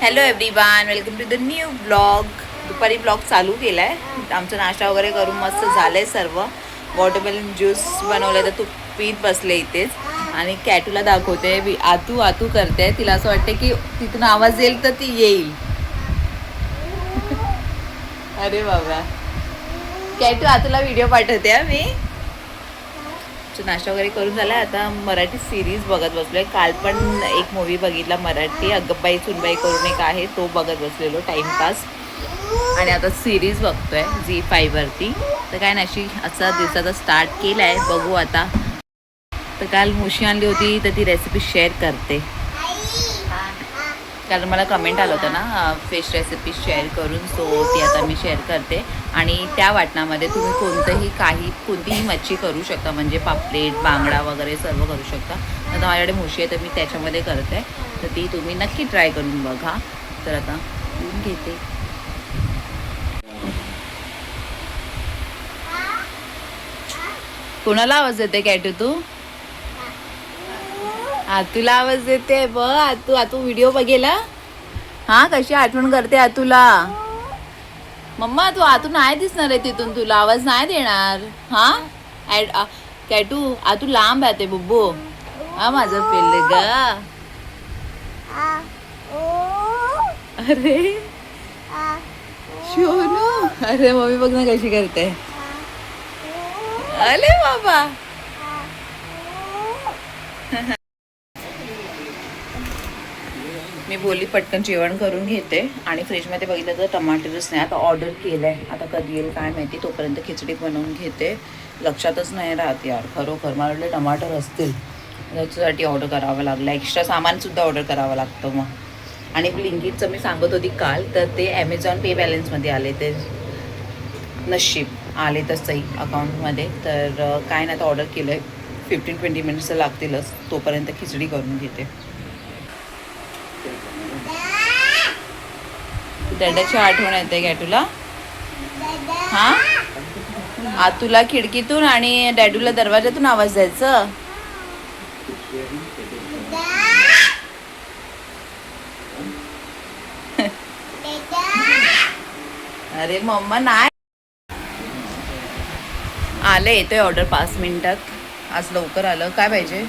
Hello everyone, welcome to the new blog. दुपारी blog चालू केला आहे. आमचा नाश्ता वगैरे करून मस्त झालं आहे सर्व. वॉटरमेलन ज्यूस बनवलं तर तू पीत बसले इथेच आणि कॅटूला दाखवते. आतू आतू करते. तिला असं वाटते की तिथून आवाज येईल तर ती येईल. अरे बाबा, कॅटू आतूला व्हिडिओ पाठवते हा मी. नाश्ता वगैरे करून झाला. आता मराठी सिरीज बघत बसलोय. काल पण एक मूवी बघितला मराठी, अगबाई सुनबाई करून एक आहे, तो बघत बसलेलो टाइमपास. आणि आता सिरीज बघतोय Zee5 वरती. तर काय नाशी असा दिवसाचा स्टार्ट केला आहे, बघू आता. तर काल मुशी आणली होती तर ती रेसिपी शेअर करते. कारण मला कमेंट आलं होतं ना फिश रेसिपी शेअर करून, सो ती आता मी शेअर करते. आणि त्या वाटणामध्ये तुम्ही कोणतीही मच्छी करू शकता, म्हणजे पापलेट, बांगडा वगैरे सर्व करू शकता. आता माझ्याकडे मुशी आहे तर मी त्याच्यामध्ये करते, तर ती तुम्ही नक्की ट्राय करून बघा. तर आता घेऊन घेते. कोणाला आवाज देते कॅटू तू? आतूला आवाज देते बघ. आतू व्हिडिओ बघेला. हा, कशी आठवण करते आतूला. मम्मा तू आतू नाही दिसणार आहे तिथून, तुला आवाज नाही देणार. हा कॅटू, आतू लांब राहते बुब्बू. हा माझं पिल्ले ग. अरे शोनू, अरे मम्मी बघ ना कशी करते. अरे बाबा, मी बोलली पटकन जेवण करून घेते. आणि फ्रीजमध्ये बघितलं तर टमाटरच नाही. आता ऑर्डर केलं आहे, आता कधी येईल काय माहिती. तोपर्यंत खिचडी बनवून घेते. लक्षातच नाही राहत यार, खरोखर मला वाटलं टमाटर असतील, त्याच्यासाठी ऑर्डर करावं लागलं. एक्स्ट्रा सामानसुद्धा ऑर्डर करावं लागतं मग. आणि ब्लिंकिटचं मी सांगत होती काल, तर ते ॲमेझॉन पे बॅलन्समध्ये आले. ते नशीब आले तसंही अकाउंटमध्ये. तर काय नाही, तर ऑर्डर केलं आहे. 15-20 मिनिट्स लागतीलच. तोपर्यंत खिचडी करून घेते. डॅडाची आठवण येते काय तुला? हा, आतूला खिडकीतून आणि डॅडूला दरवाजातून आवाज द्यायचं. अरे मम्मा नाही. आलं, येतोय ऑर्डर 5 मिनिटात. आज लवकर आलं. काय पाहिजे?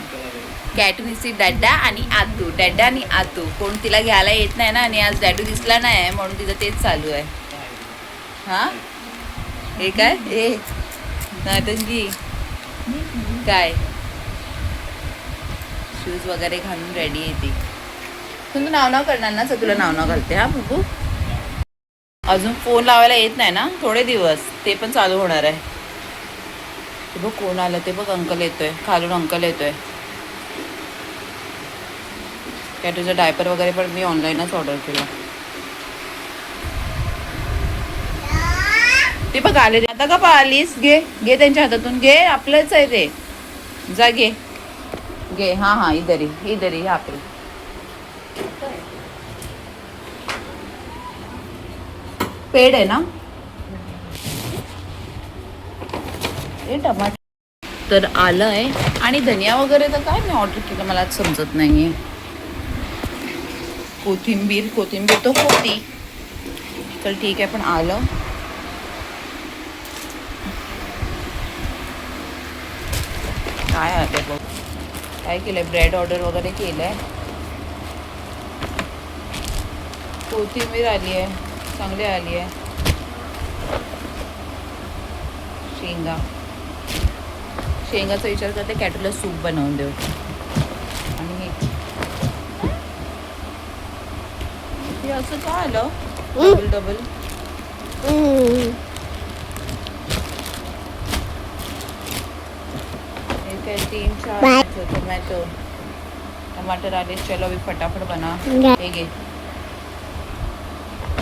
कॅटूनिसी डॅडा आणि आतू, डॅडा आणि आतू. कोण तिला घ्यायला येत नाही ना, आणि आज डॅडू दिसला नाही म्हणून तिचं तेच चालू आहे. हा, हे काय हे नाटंगी काय, शूज वगैरे घालून रेडी येते. तुम्ही नाव करणार ना, तर तुला नाव घालते. हा बुबू, अजून फोन लावायला येत नाही ना थोडे दिवस, ते पण चालू होणार आहे. ते बघ कोण आलं ते बघ. अंकल येतोय खालून, अंकल येतोय. काय तुझं डायपर वगैरे पण मी ऑनलाईनच ऑर्डर केलं. ते बघ आले. आता का पाहिलीस? घे घे त्यांच्या हातातून, घे. आपलंच आहे ते. जा घे घे. हा इधर ही पे. पेड आहे ना हे टमाटर. तर आलं आहे. आणि धनिया वगैरे तर काय मी ऑर्डर केलं, मला समजत नाहीये. कोथिंबीर तो होती. चल ठीक आहे, पण आलं. काय आहे बघ, काय केलंय, ब्रेड ऑर्डर वगैरे केलंय. कोथिंबीर आली आहे, चांगली आली आहे. शेंगाचा विचार करते कॅटूला सूप बनवून देऊ. आणि हे असं का आलं डबल. हे काय 3-4 टमाटर आले. चलो अभी फटाफट बना. हे घे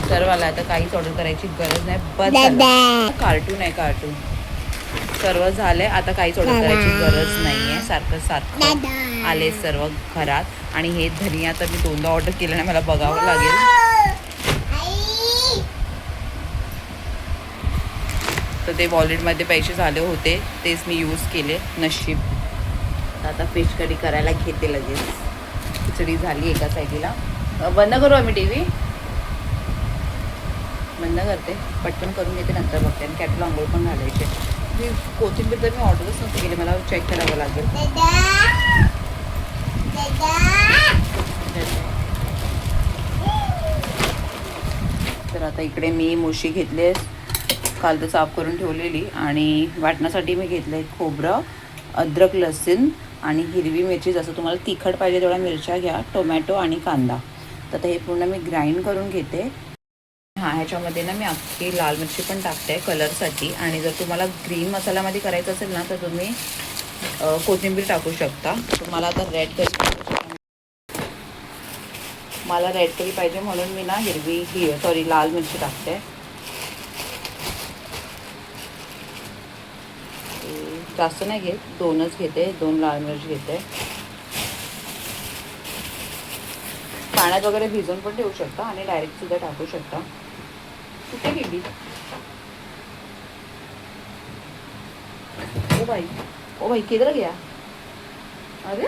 सर्व आला. आता काहीच ऑर्डर करायची गरज नाही. बस कार्टून आहे, कार्टून सर्व झालंय. आता काहीच ऑर्डर करायची गरज नाहीये. सारखं आले सर्व घरात. आणि हे धनिया तर मी 2दा ऑर्डर केलं नाही, मला बघावं लागेल. तर ते वॉलेटमध्ये पैसे झाले होते, तेच मी यूज केले. नशीब. आता फिश करी करायला घेते लगेच. खिचडी झाली एका साईडला. बंद करू आम्ही टीव्ही. बंद करते, पटकन करून घेते, नंतर बघते. आणि कॅटला आंघोळ पण घालायचे. मी कोथिंबीर तर मी ऑर्डरच नव्हती केली, मला चेक करावं लागेल. तर आता इकडे मी मुशी घेतले, काल तर साफ करून ठेवलेली. आणि वाटण्यासाठी मी घेतले खोबरं, अद्रक, लसूण आणि हिरवी मिरची. जसं तुम्हाला तिखट पाहिजे तेवढ्या मिरच्या घ्या, टोमॅटो आणि कांदा. तर हे पूर्ण मी ग्राइंड करून घेते. हां, ह्याच्यामध्ये ना मी अख्खी लाल मिरची पण टाकते कलरसाठी. आणि जर तुम्हाला ग्रीन मसाल्यामध्ये करायचं असेल ना, तर तुम्ही कोथिंबीर टाकू शकता. तर मला आता रेड करी पाहिजे म्हणून मी ना लाल मिरची टाकते. जास्त नाही घेत, 2च घेते, 2 लाल मिरची घेते. पाण्यात वगैरे भिजवून पण ठेवू शकता आणि डायरेक्ट सुद्धा टाकू शकता. कुठे गेली ओ भाई किधर गया? अरे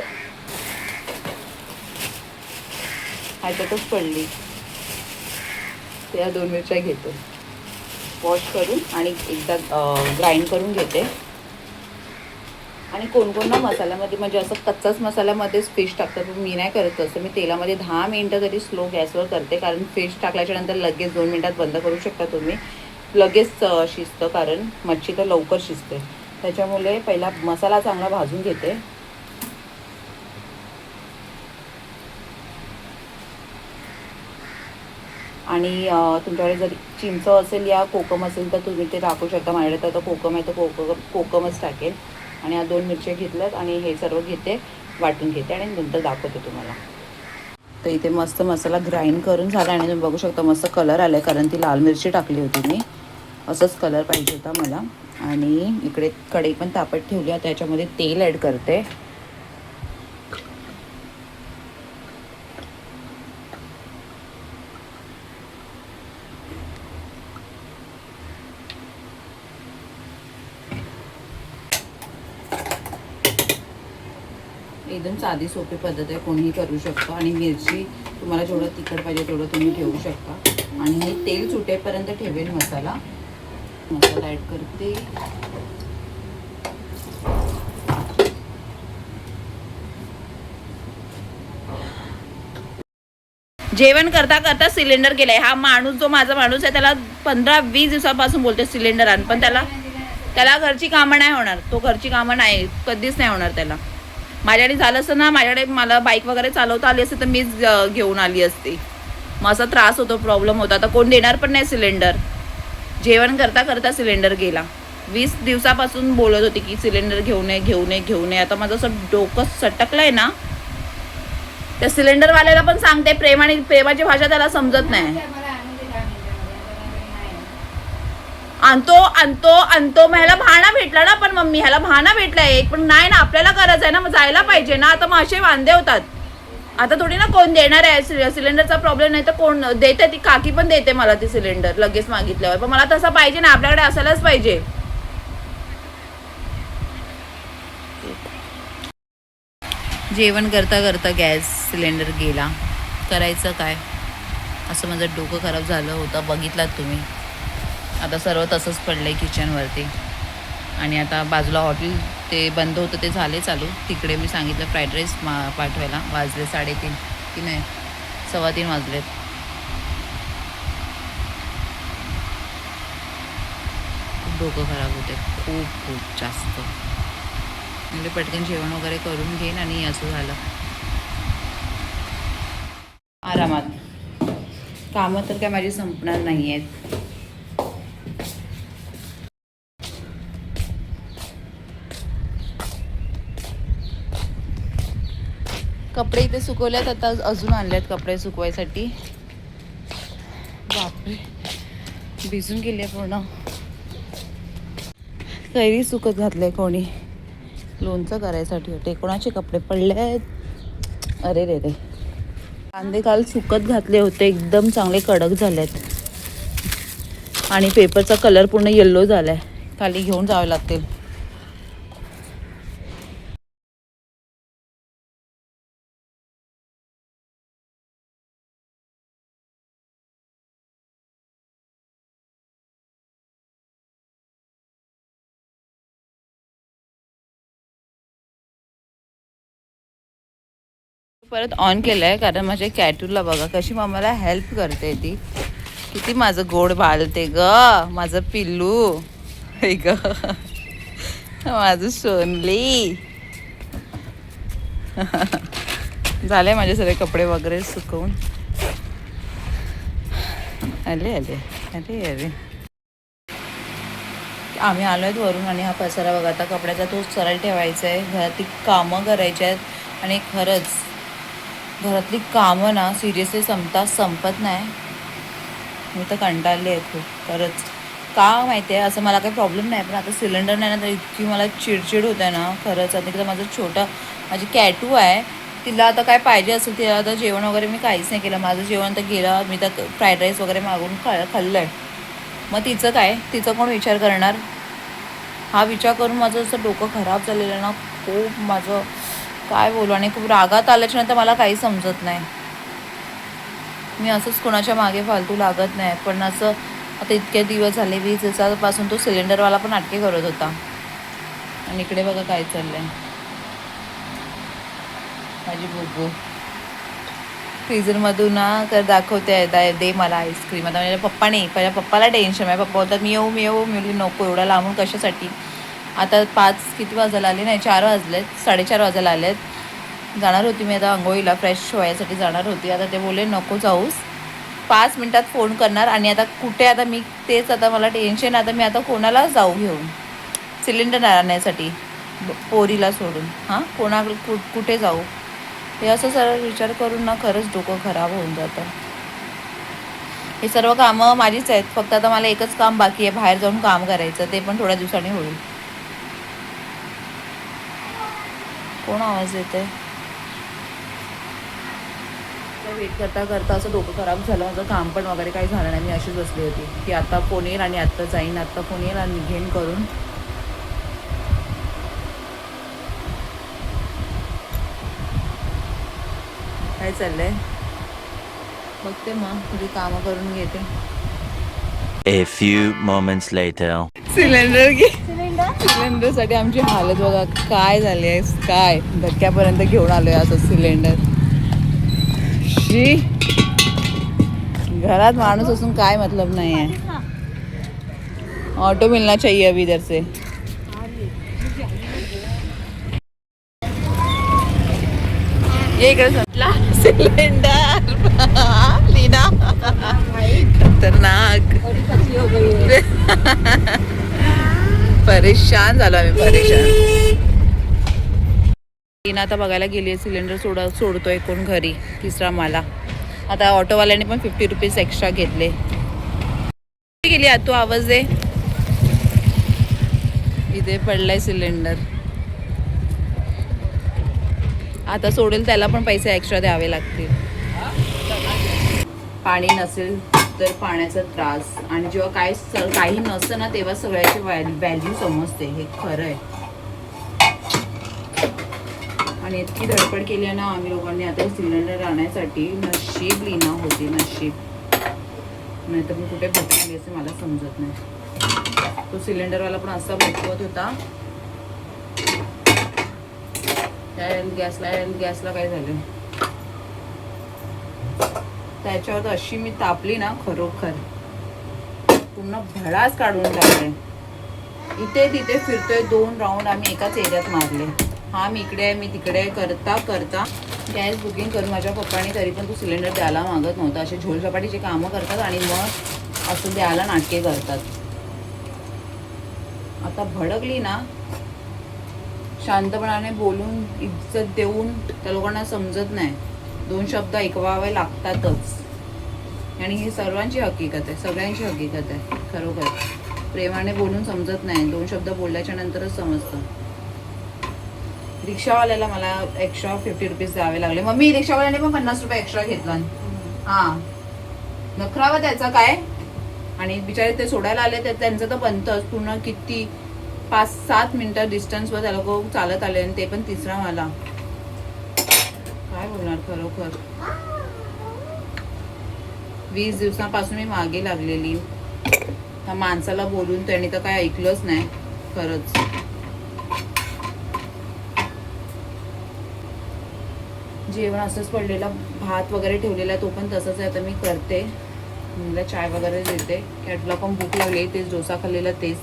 ह्याच्यातच पडली. त्या 2 मिरच्या घेतो, वॉश करून आणि एकदा ग्राइंड करून घेते. आणि कोण ना मसाल्यामध्ये म्हणजे असं कच्चाच मसाल्यामध्येच फिश टाकतात, पण मी नाही करत तसं. मी तेलामध्ये 10 मिनटं तरी स्लो गॅसवर करते, कारण फिश टाकल्याच्या नंतर लगेच 2 मिनटात बंद करू शकता तुम्ही. लगेच शिजतं, कारण मच्छी तर लवकर शिजते. त्याच्यामुळे पहिला मसाला चांगला भाजून घेते. आणि तुमच्याकडे जर चिंच असेल या कोकम असेल तर तुम्ही ते टाकू शकता. माझ्याकडे तर कोकम आहे, तर कोकमच टाकेल. आणि या 2 मिरच्या घेतल्यात आणि हे सर्व घेते, वाटून घेते आणि नंतर दाखवते तुम्हाला. तर इथे मस्त मसाला ग्राइंड करून झाला आणि तुम्ही बघू शकता मस्त कलर आला आहे, कारण ती लाल मिरची टाकली होती मी. असंच कलर पाहिजे होता मला. आणि इकडे कढई पण तापत ठेवली आहे, त्याच्यामध्ये तेल ॲड करते. एकदम साधी सोपी पद्धत आहे, कोणीही करू शकतो. आणि मिरची तुम्हाला जेवढं तिखट पाहिजे तेवढं तुम्ही ठेवू शकता. आणि हे तेल सुटेपर्यंत ठेवेल मसाला ॲड करते. जेवण करता करता सिलेंडर गेलाय. हा माणूस, जो माझा माणूस आहे, त्याला 15-20 दिवसापासून बोलते सिलेंडर आण, पण त्याला घरची कामं नाही होणार. तो घरची कामं नाही, कधीच नाही होणार त्याला. माझ्याकडे झालं असतं ना, माझ्याकडे मला बाईक वगैरे चालवता आली असते तर मीच घेऊन आली असती. मग असा त्रास होतो, प्रॉब्लेम होता. आता कोण देणार पण नाही सिलेंडर. जेवण करता करता सिलेंडर गेला. 20 दिवसापासून बोलत होती की सिलेंडर घेऊन ये. आता माझं असं डोकं सटकलंय ना. त्या सिलेंडरवाल्याला पण सांगते, प्रेमाची भाषा त्याला समजत नाही. आणतो मग ह्याला भाना भेटला ना. पण मम्मी ह्याला भाना भेटलाय एक, पण नाही ना, आपल्याला गरज आहे ना, मग जायला पाहिजे ना. आता मग असे वांदे होतात. आता थोडी ना कोण देणार आहे. सिलेंडरचा प्रॉब्लेम नाही तर कोण देते. ती काकी पण देते मला ती सिलेंडर लगेच मागितल्यावर, पण मला तसं पाहिजे ना, आपल्याकडे असायलाच पाहिजे. जेवण करता करता गॅस सिलेंडर गेला, करायचं काय. असं माझं डोकं खराब झालं होतं, बघितलात तुम्ही. आता सर्व तसंच पडलं आहे किचनवरती. आणि आता बाजूला हॉटेल ते बंद होतं, ते झाले चालू. तिकडे मी सांगितलं फ्राईड राईस पाठवायला. वाजले 3:30 की नाही, 3:15 वाजलेत. खूप डोकं खराब होते, खूप जास्त. म्हणजे पटकन जेवण वगैरे करून घेईन आणि असं झालं. आरामात कामं तर काय माझी संपणार नाही आहेत. कपडे इथे सुकवल्यात, आता अजून आणल्यात कपडे सुकवायसाठी. बापरे, भिजून गेले पूर्ण. कैरी सुकत घातले कोणी, लोणचं करायसाठी होते. कोणाचे कपडे पडलेत. अरे रे रे. कांदे काल सुकत घातले होते, एकदम चांगले कडक झालेत. आणि पेपरचा कलर पूर्ण येल्लो झालाय. खाली घेऊन जावे लागतील. परत ऑन केलंय कारण माझ्या कॅटूला बघा कशी मम्माला हेल्प करते ती. किती माझं गोड बाळते ग माझं पिल्लू. हे ग माझं सोनली. झाले माझे सगळे कपडे वगैरे सुकवून. अरे अरे अरे अरे आम्ही आलो आहेत वरून आणि हा पसारा बघा आता कपड्याचा तो सरळ ठेवायचा आहे. घरातली कामं करायची आहेत आणि खरंच घरातली कामं ना सिरियसली संपत नाही. मी तर कंटाळली आहे खूप खरंच. का माहिती आहे असं मला काही प्रॉब्लेम नाही पण आता सिलेंडर नाही ना तर इतकी मला चिडचिड होत आहे ना खरंच. आता तिकडं माझी कॅटू आहे तिला आता काय पाहिजे असेल तिला आता जेवण वगैरे मी काहीच नाही केलं. माझं जेवण तर गेलं. मी तर फ्राईड राईस वगैरे मागून खाल्लं आहे. मग तिचं काय तिचं कोण विचार करणार. हा विचार करून माझं असं डोकं खराब झालेलं ना खूप. माझं काय बोलू आणि खूप रागात आल्याच्यानंतर मला काही समजत नाही. मी असंच कोणाच्या मागे फालतू लागत नाही पण असं आता इतके दिवस झाले 20 दिवसापासून तो सिलेंडरवाला पण नाटके करत होता. आणि इकडे बघा काय चाललंय. माझी बुब्बू फ्रीजरमधून ना दाखवते दे मला आईस्क्रीम. आता माझ्या पप्पा नाही पहिल्या पप्पाला टेन्शन आहे. पप्पा बोलतात मी येऊ मी नको एवढा लांबून कशासाठी. आता 5 किती वाजायला आले नाही 4 वाजलेत 4:30 वाजायला आलेत. जाणार होती मी आता आंघोळीला फ्रेश व्हायसाठी जाणार होती. आता ते बोलले नको जाऊस 5 मिनटात फोन करणार. आणि आता कुठे आता मी तेच आता मला टेन्शन. आता मी आता कोणाला जाऊ घेऊन सिलेंडर आणण्यासाठी पोरीला सोडून. हां कुठे जाऊ हे असं सरळ विचार करून ना खरंच डोकं खराब होऊन जातं. हे सर्व कामं माझीच आहेत. फक्त आता मला एकच काम बाकी आहे बाहेर जाऊन काम करायचं. ते पण थोड्या दिवसांनी होईल. कोण आवाज येते. वेट करता करता असं डोकं खराब झालं. माझं काम पण वगैरे काही झालं नाही. मी अशीच बसली होती की आता फोन येईल आणि आत्ता जाईन आत्ता फोन येईल आणि निघेन करून. काय चाललंय बघते मग तुझी कामं करून घेते. A few moments later. सिलेंडरसाठी आमची हालत बघा काय झाली आहे. काय धक्क्यापर्यंत घेऊन आलोय असं सिलेंडर. शी घरात माणूस असून काय मतलब नाही आहे. ऑटो मिलना चाहिए अभी इधर से. ये इकडे संपला सिलेंडर. लीना खतरनाक. परेशान झालो आम्ही परेशान. लीना आता बघायला गेली सिलेंडर सोडतोय कोण घरी तिसरा मला. आता ऑटोवाल्याने पण 50 रुपीज एक्स्ट्रा घेतले. गेली आता तू आवाज दे. इथे पडलाय सिलेंडर. आता सोडेल त्याला पण पैसे एक्स्ट्रा द्यावे लागतील. पाणी नसेल तर पाण्याचा त्रास. आणि जेव्हा काही नसतं ना तेव्हा सगळ्याची व्हॅल्यू समजते. हे खरं आहे. आणि इतकी धडपड केली आहे ना आम्ही लोकांनी आता सिलेंडर आणण्यासाठी. नशीब लीना होती नशीब. नाही तर मी कुठे भटकली असे मला समजत नाही. तो सिलेंडरवाला पण असा भटकवत होता. गॅसला काय झालं त्याच्यावर तर अशी मी तापली ना खरोखर पूर्ण भडास काढून टाकले. इथे तिथे फिरतोय 2 राऊंड आम्ही एकाच एरियात मारले. हा मी इकडे आहे मी तिकडे करता गॅस बुकिंग करून माझ्या पप्पाने तरी पण तो सिलेंडर द्यायला मागत नव्हता. असे झोलझपाटीचे कामं करतात आणि मग असं द्यायला नाटके करतात. आता भडकली ना शांतपणाने बोलून इज्जत देऊन त्या लोकांना समजत नाही. 2 शब्द ऐकवावे लागतातच. आणि ही सर्वांची हकीकत आहे सगळ्यांची हकीकत आहे खरोखर. प्रेमाने बोलून समजत नाही. 2 शब्द बोलल्याच्या नंतरच समजतं. रिक्षावाल्याला मला एक्स्ट्रा 50 रुपीज द्यावे लागले. मम्मी रिक्षावाल्याने पण 50 रुपये एक्स्ट्रा घेतला. हां नखरावा त्याचा काय. आणि बिचारे ते सोडायला आले तर त्यांचं तर बनतंच. पूर्ण किती 5-7 मिनिटं डिस्टन्सवर त्या लोक चालत आले आणि ते पण तिसरा मला. काय बोलणार खरोखर. 20 दिवसापासून मी मागे लागलेली. त्या माणसाला बोलून त्यांनी तर काय ऐकलंच नाही खरंच. जेवण असंच पडलेला, भात वगैरे ठेवलेला तो पण तसंच आहे. आता मी करते, मला चाय वगैरे देते. कॅटला पण भूक लागली, तेच डोसा खाल्लेला तेच.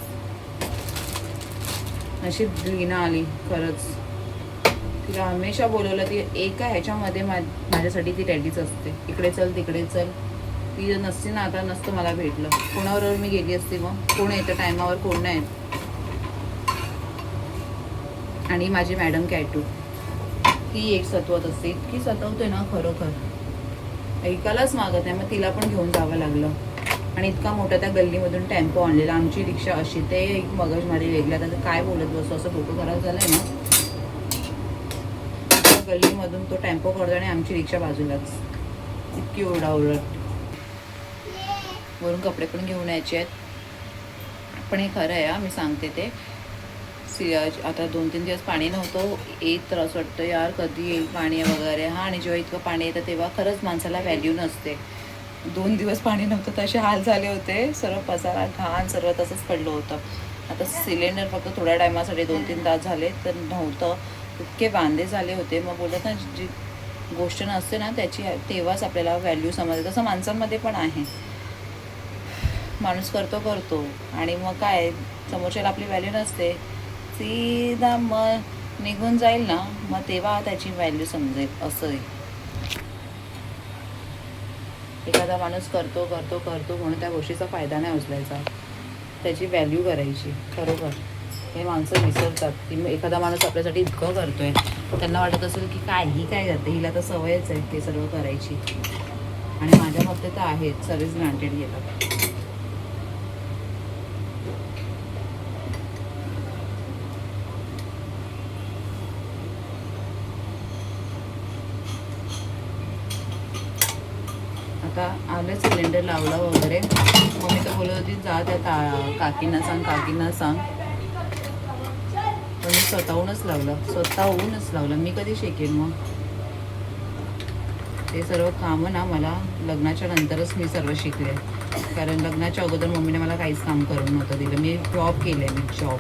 अशी लीना आली खरंच. तिला हमेशा बोलवलं, ती एका ह्याच्यामध्ये माझ्यासाठी ती रेडीच असते. इकडे चल तिकडे चल. ती नसती ना, आता नसतं मला भेटलं. कोणाबरोबर मी गेली असती मग? कोण येतं टायमावर, कोण नाही येत. आणि माझी मॅडम कॅटू, ती एक सतवत असते, इतकी सतवते ना खरोखर, ऐकायलाच मागत नाही. मग तिला पण घेऊन जावं लागलं. आणि इतका मोठा त्या गल्लीमधून टेम्पो आणलेला. आमची रिक्षा अशी, ते एक मगजमारी वेगळी. आता काय बोलत बसतो, असं डोकं खराब झालंय ना. गल्लीमधून तो टेम्पो करतो आणि आमची रिक्षा बाजूलाच. इतकी ओरडाओरड. वरून कपडे पण घेऊन यायचे आहेत. पण हे खरं आहे, मी सांगते ते. आता 2-3 दिवस पाणी नव्हतं येत, तर असं वाटतं यार कधी येईल पाणी वगैरे. आणि जेव्हा इतकं पाणी येतं तेव्हा खरंच माणसाला व्हॅल्यू नसते. 2 दिवस पाणी नव्हतं, तसे हाल झाले होते. सर्व पसारा घाण सर्व तसंच पडलं होतं. आता सिलेंडर फक्त थोड्या टायमासाठी 2-3 तास झाले तर नव्हतं. इतके वांदे झाले होते. मग बोलत ना, जी गोष्ट नसते ना त्याची, तेव्हाच आपल्याला व्हॅल्यू समजते. तसं माणसांमध्ये पण आहे. माणूस करतो आणि मग काय, समोरच्याला आपली व्हॅल्यू नसते, सीधा मग निघून जाईल ना, मग तेव्हा त्याची व्हॅल्यू समजेल. असं आहे. एखादा माणूस करतो म्हणून त्या गोष्टीचा फायदा नाही उचलायचा, त्याची व्हॅल्यू करायची. खरोखर हे माणसं विसरतात की एखादा माणूस आपल्यासाठी इतकं करतोय, त्यांना वाटत असेल की ही काय करते, हिला तर सवयच आहे ते सर्व करायची. आणि माझ्या बाबतीत तर आहेच, सर्विस ग्रांटेड घेतात. आता आलं सिलेंडर लावला वगैरे. मम्मी तर बोलत होती जा त्या काकींना सांग. पण मी स्वतःहूनच लावलं. मी कधी शिकेन मग? ते सर्व कामं ना मला लग्नाच्या नंतरच मी सर्व शिकले. कारण लग्नाच्या अगोदर मम्मीने मला काहीच काम करून नव्हतं दिलं. मी जॉब केलं आहे.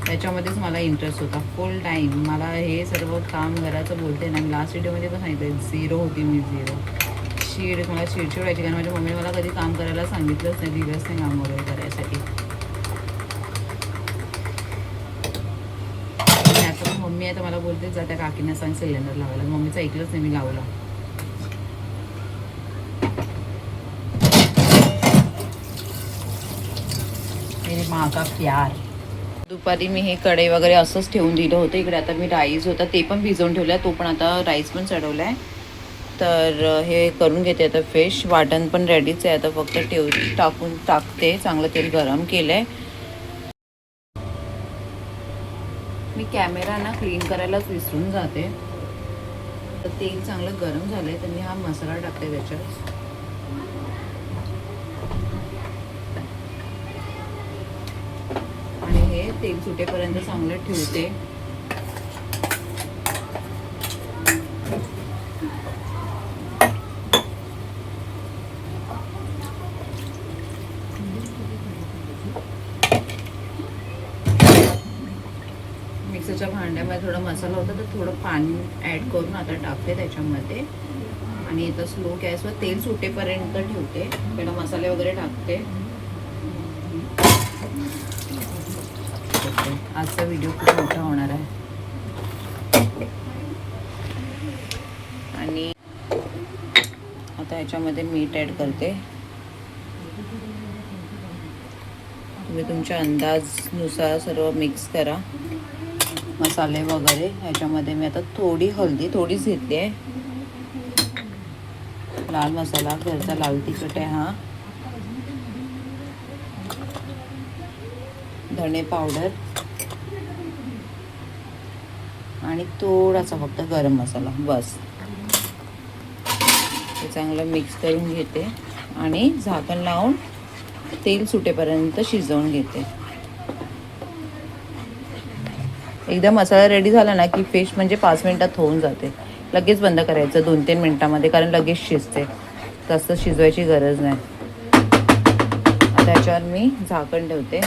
त्याच्यामध्येच मला इंटरेस्ट होता फुल टाईम. मला हे सर्व काम घराचं बोलते ना, लास्ट व्हिडिओमध्ये पण सांगितलं, 0 होती मी. 0 मला चिडचिड व्हायची, कारण माझ्या मम्मीने मला कधी काम करायला सांगितलंच नाही, दिलंच नाही काम वगैरे करायसाठी. आणि आता मम्मी आहे तर मला बोलते जा त्या काकींना सांग सिलेंडर लावायला. मम्मीचं ऐकलंच नाही, मी लावला. मेरी माँ का प्यार. दुपारी मी हे कढई वगैरे असंच ठेवून दिलं होतं. इकडे आता मी राईस होता ते पण भिजवून ठेवला आहे, तो पण आता राईस पण चढवला आहे. तर हे करून घेते आता. फिश वाटण पण रेडीच आहे, आता फक्त टाकते. चांगलं तेल गरम केलं आहे. मी कॅमेरा ना क्लीन करायलाच विसरून जाते. तर तेल चांगलं गरम झालं आहे, तर मी हा मसाला टाकते त्याच्यात. आणि हे तेल सुटेपर्यंत चांगलं ठेवते. मिक्सरच्या भांड्यामध्ये थोडा मसाला होता, तर थोडं पाणी ॲड करून आता टाकते त्याच्यामध्ये. आणि इथं स्लो गॅसवर तेल सुटेपर्यंत ठेवते. पहिला मसाले वगैरे टाकते. आजचा व्हिडिओ खूप मोठा होणार आहे. आणि आता याच्यामध्ये मीठ ॲड करते. तुम्ही तुमच्या अंदाजनुसार सर्व मिक्स करा मसाले वगैरे. ह्याच्यामध्ये मी आता थोडी हळदी थोडीच घेतली आहे. लाल मसाला घरचा लाल तिखट आहे हा. धणे पावडर आणि थोडासा फक्त गरम मसाला, बस. हे चांगलं मिक्स करून घेते आणि झाकण लावून तेल सुटेपर्यंत शिजवून घेते. एकदा मसाला रेडी झाला ना की फिश म्हणजे 5 मिनिटात होऊन जाते. लगेच बंद करायचं 2-3 मिनिटामध्ये, कारण लगेच शिजते. जास्त शिजवायची गरज नाही. आता याच्यावर मी झाकण ठेवते.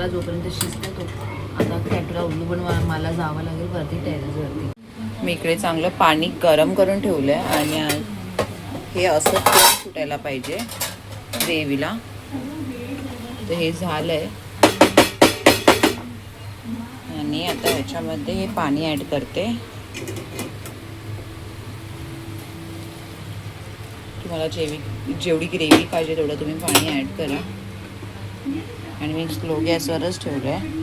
मसाला जोपर्यंत शिजतो तो आता कॅटूला उल्लू पण मला जावं लागेल वरती टेरेसवरती. मी इकडे चांगलं पाणी गरम करून ठेवलं आहे आणि हे असं तेल सुटायला पाहिजे ग्रेव्हीला. तर हे झालं आहे आणि आता ह्याच्यामध्ये हे पाणी ॲड करते. तुम्हाला जेवढी ग्रेव्ही पाहिजे तेवढं तुम्ही पाणी ॲड करा. आणि मी स्लो गॅसवरच ठेवलं आहे.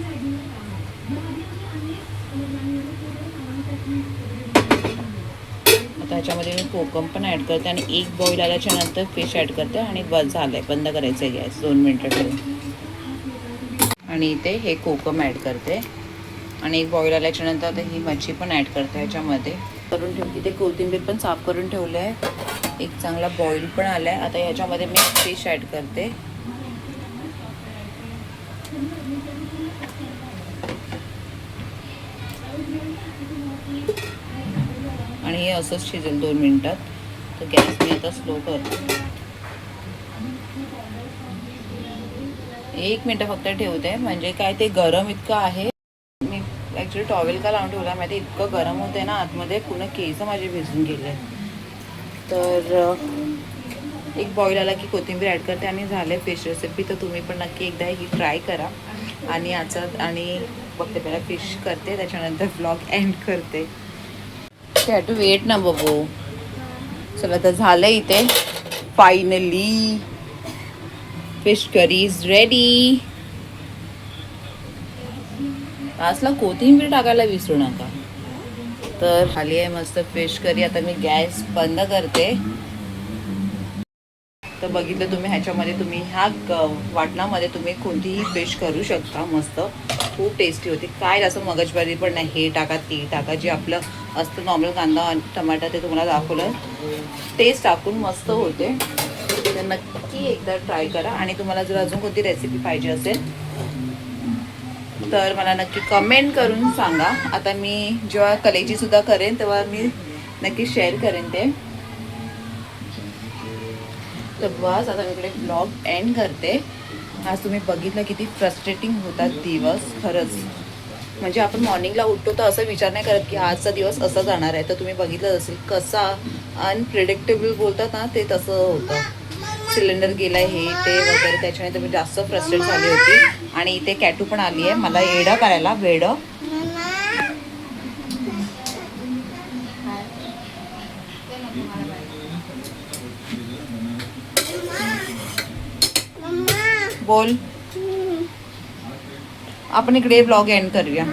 आता ह्याच्यामध्ये मी कोकम पण ॲड करते आणि एक बॉईल आल्याच्या नंतर फिश ॲड करते आणि बस झालं आहे. बंद करायचं आहे गॅस 2 मिनटं ठेवून. आणि इथे हे कोकम ॲड करते आणि एक बॉईल आल्याच्या नंतर आता ही मच्छी पण ॲड करते ह्याच्यामध्ये. करून ठेवते. इथे कोथिंबीर पण साफ करून ठेवलं आहे. एक चांगला बॉईल पण आला आहे. आता ह्याच्यामध्ये मी फिश ॲड करते. आणि हे असंच शिजेल 2 मिनटात. तर गॅस मी आता स्लो करते. 1 मिनटं फक्त ठेवते. म्हणजे काय ते गरम इतकं आहे. मी ॲक्च्युली टॉवेल का लावून ठेवला माहिती, इतकं गरम होते ना आतमध्ये, पूर्ण केस माझे भिजून गेले. तर एक बॉईल आला की कोथिंबीर ॲड करते आणि झाले फिश रेसिपी. तर तुम्ही पण नक्की एकदा ही ट्राय करा. आणि आणि बघते पहिला फिश करते, त्याच्यानंतर व्लॉग एंड करते. टू वेट ना बघू. चला तर झालं इथे finally fish curry is ready. लास्टला कोथिंबीर टाकायला विसरू नका. तर खाली आहे मस्त फिश करी. आता मी गॅस बंद करते. तर बघितलं तुम्ही, ह्याच्यामध्ये तुम्ही ह्या वाटणामध्ये तुम्ही कोणतीही फिश करू शकता. मस्त खूप टेस्टी होती. काय असं मगजबारी पण नाही. हे टाका ते टाका, जे आपलं असतं नॉर्मल कांदा टमाटर ते तुम्हाला दाखवलं टेस्ट टाकून मस्त होते. तर नक्की एकदा ट्राय करा. आणि तुम्हाला जर अजून कोणती रेसिपी पाहिजे असेल तर मला नक्की कमेंट करून सांगा. आता मी जेव्हा कलेजीसुद्धा करेन तेव्हा मी नक्की शेअर करेन ते. तर बस आता मी इकडे ब्लॉग एंड करते. आज तुम्ही बघितलं किती फ्रस्ट्रेटिंग होतात दिवस खरंच. म्हणजे आपण मॉर्निंगला उठतो तर असं विचार नाही करत की आजचा दिवस असा जाणार आहे. तर तुम्ही बघितलं असेल कसा अनप्रिडिक्टेबल बोलतात ना, ते तसं होतं. सिलेंडर गेला हे ते वगैरे, त्याच्याने तर मी जास्त फ्रस्ट्रेट झाली होती. आणि इथे कॅटू पण आली आहे मला येडं करायला. वेडं बोल. आपण इकडे ब्लॉग एंड करूया.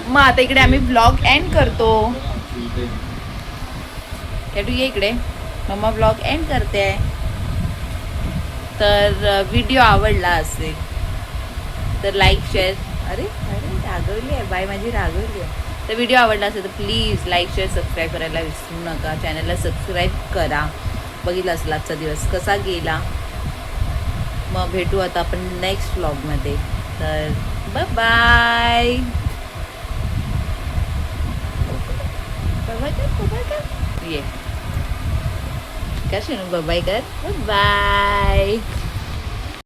मग आता इकडे आम्ही ब्लॉग एंड करतो. कॅटू ये इकडे. मम्मा ब्लॉग एंड करते. तर व्हिडिओ आवडला असेल तर लाईक शेअर. अरे अरे रागवली आहे बाय, माझी रागवली आहे. तर व्हिडिओ आवडला असेल तर प्लीज लाईक शेअर सबस्क्राईब करायला विसरू नका. चॅनलला सबस्क्राईब करा. बघितलं असेल आजचा दिवस कसा गेला. मग भेटू आता आपण नेक्स्ट व्लॉगमध्ये. तर बाय बाय. ये कशी बाय कर. बाय.